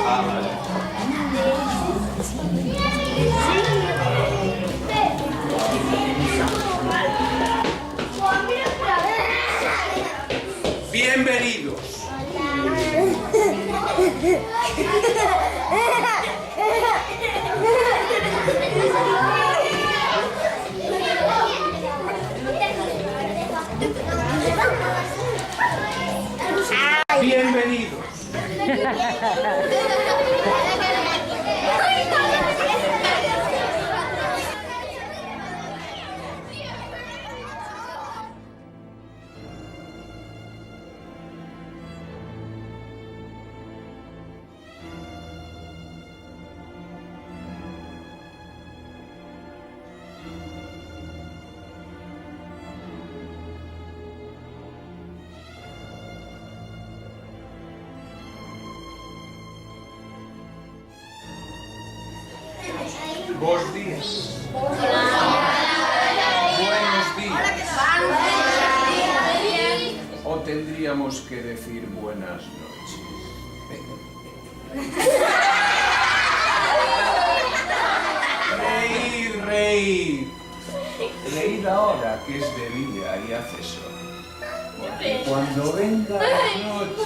Ah, vale. Bienvenidos. Bienvenidos. Buenos días. Buenos días. O tendríamos que decir buenas noches. Reír, reír. Reír ahora que es de día y hace sol. Porque cuando venga la noche,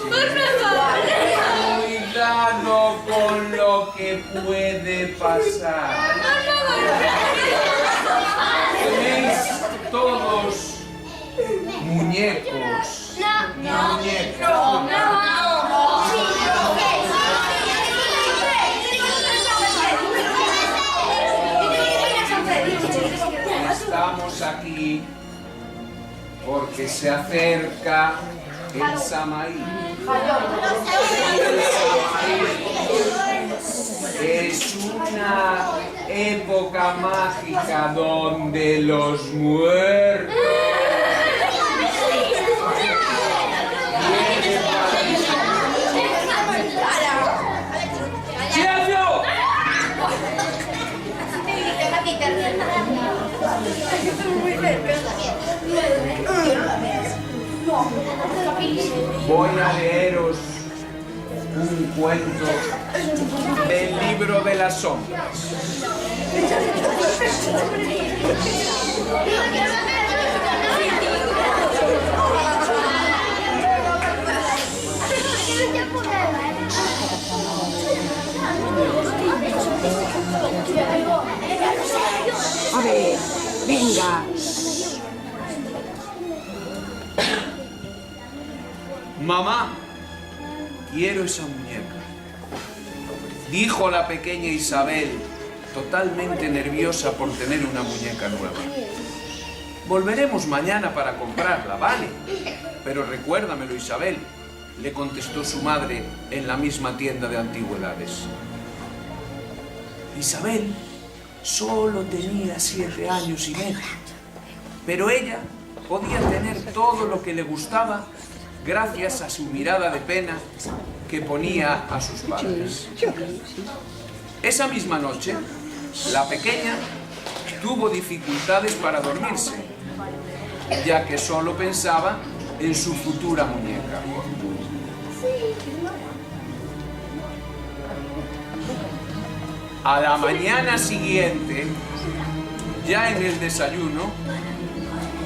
cuidado con lo que puede pasar. Tenéis todos muñecos. Muñecos. Estamos aquí porque se acerca el Samaí. Es una época mágica donde los muertos ¡silencio! Voy a leeros un cuento del libro de las sombras. A ver, venga. Mamá, quiero esa muñeca, dijo la pequeña Isabel, totalmente nerviosa por tener una muñeca nueva. Volveremos mañana para comprarla, ¿vale? Pero recuérdamelo, Isabel, le contestó su madre en la misma tienda de antigüedades. Isabel solo tenía 7 años y medio, pero ella podía tener todo lo que le gustaba gracias a su mirada de pena que ponía a sus padres. Esa misma noche, la pequeña tuvo dificultades para dormirse, ya que solo pensaba en su futura muñeca. A la mañana siguiente, ya en el desayuno,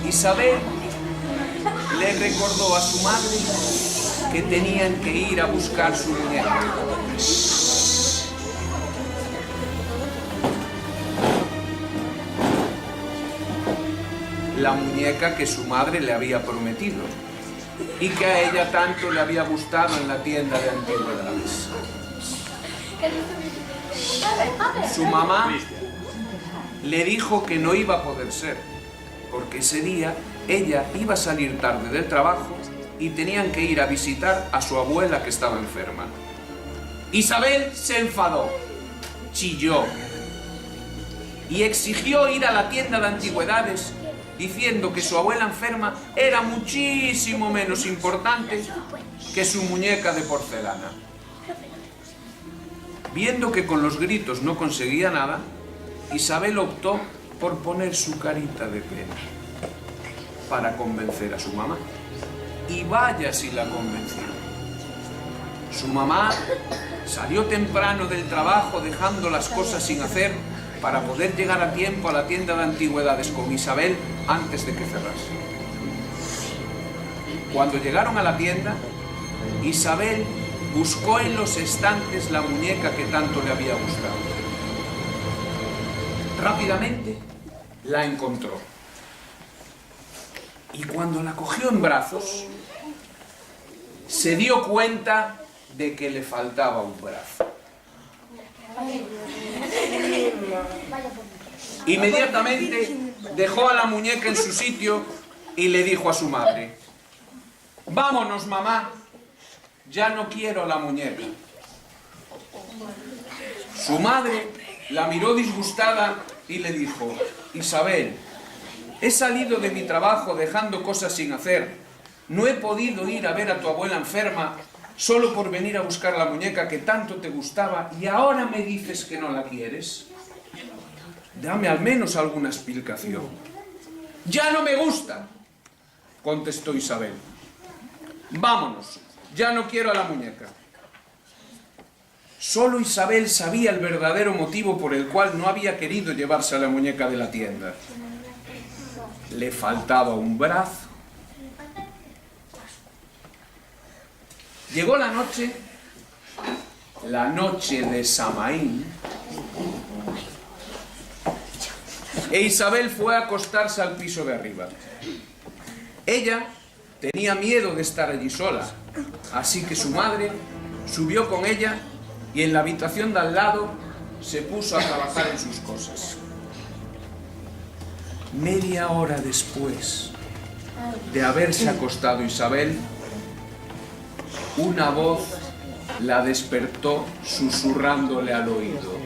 Isabel le recordó a su madre que tenían que ir a buscar su muñeca. La muñeca que su madre le había prometido y que a ella tanto le había gustado en la tienda de antigüedades. Su mamá le dijo que no iba a poder ser, porque ese día ella iba a salir tarde del trabajo y tenían que ir a visitar a su abuela que estaba enferma. Isabel se enfadó, chilló y exigió ir a la tienda de antigüedades diciendo que su abuela enferma era muchísimo menos importante que su muñeca de porcelana. Viendo que con los gritos no conseguía nada, Isabel optó por poner su carita de pena para convencer a su mamá. Y vaya si la convenció. Su mamá Salió temprano del trabajo dejando las cosas sin hacer para poder llegar a tiempo a la tienda de antigüedades con Isabel antes de que cerrase. Cuando llegaron a la tienda, Isabel buscó en los estantes la muñeca que tanto le había gustado. Rápidamente la encontró. Y cuando la cogió en brazos, se dio cuenta de que le faltaba un brazo. Inmediatamente dejó a la muñeca en su sitio y le dijo a su madre: «Vámonos, mamá, ya no quiero la muñeca». Su madre la miró disgustada y le dijo: «Isabel, he salido de mi trabajo dejando cosas sin hacer. No he podido ir a ver a tu abuela enferma solo por venir a buscar la muñeca que tanto te gustaba y ahora me dices que no la quieres. Dame al menos alguna explicación». «Ya no me gusta», contestó Isabel. «Vámonos, ya no quiero a la muñeca». Solo Isabel sabía el verdadero motivo por el cual no había querido llevarse a la muñeca de la tienda. Le faltaba un brazo. Llegó la noche de Samaín, e Isabel fue a acostarse al piso de arriba. Ella tenía miedo de estar allí sola, así que su madre subió con ella y en la habitación de al lado se puso a trabajar en sus cosas. Media hora después de haberse acostado Isabel, una voz la despertó susurrándole al oído: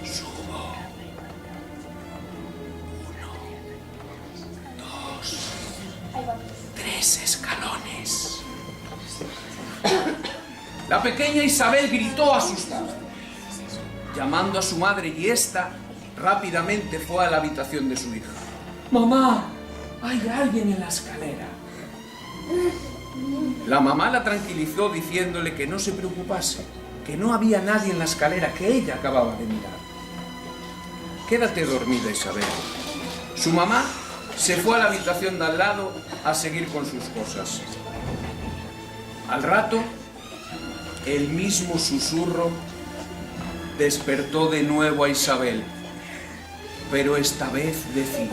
«Subo. 1, 2, 3 escalones». La pequeña Isabel gritó asustada, llamando a su madre, y ésta rápidamente fue a la habitación de su hija. «Mamá, hay alguien en la escalera». La mamá la tranquilizó diciéndole que no se preocupase, que no había nadie en la escalera, que ella acababa de mirar. «Quédate dormida, Isabel». Su mamá se fue a la habitación de al lado a seguir con sus cosas. Al rato, el mismo susurro despertó de nuevo a Isabel, pero esta vez decía: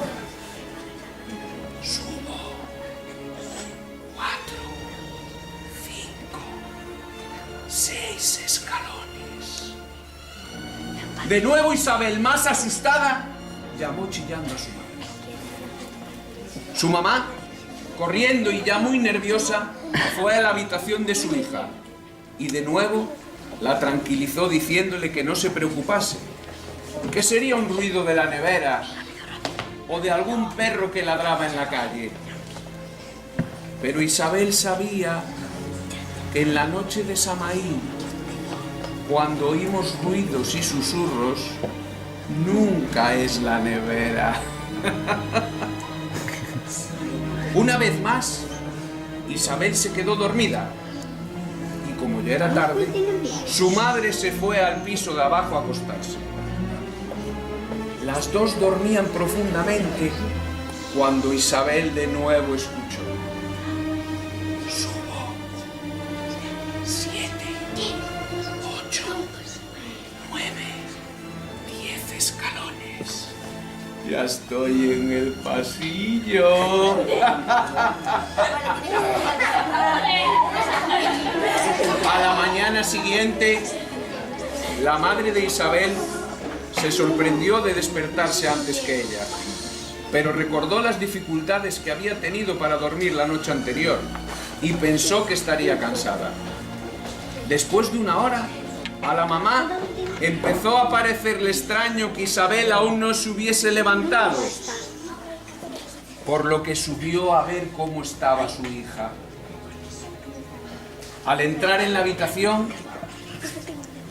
«Subo 4, 5, 6 escalones». De nuevo Isabel, más asustada, llamó chillando a su madre. Su mamá, corriendo y ya muy nerviosa, fue a la habitación de su hija y de nuevo la tranquilizó diciéndole que no se preocupase, que sería un ruido de la nevera o de algún perro que ladraba en la calle. Pero Isabel sabía que en la noche de Samaín, cuando oímos ruidos y susurros, nunca es la nevera. Una vez más, Isabel se quedó dormida y como ya era tarde, su madre se fue al piso de abajo a acostarse. Las dos dormían profundamente cuando Isabel de nuevo escuchó: «Subo 7, 8, 9, 10 escalones. Ya estoy en el pasillo». A la mañana siguiente, la madre de Isabel se sorprendió de despertarse antes que ella, pero recordó las dificultades que había tenido para dormir la noche anterior y pensó que estaría cansada. Después de una hora, a la mamá empezó a parecerle extraño que Isabel aún no se hubiese levantado, por lo que subió a ver cómo estaba su hija. Al entrar en la habitación,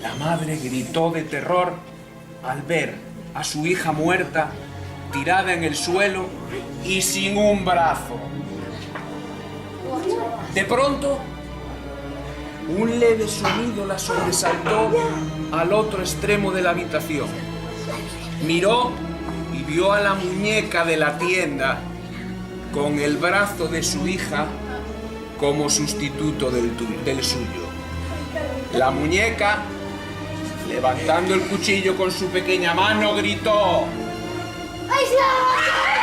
la madre gritó de terror al ver a su hija muerta, tirada en el suelo y sin un brazo. De pronto, Un leve sonido la sobresaltó al otro extremo de la habitación. Miró y vio a la muñeca de la tienda con el brazo de su hija como sustituto del suyo. La muñeca, levantando el cuchillo con su pequeña mano, gritó: ¡Aislaos!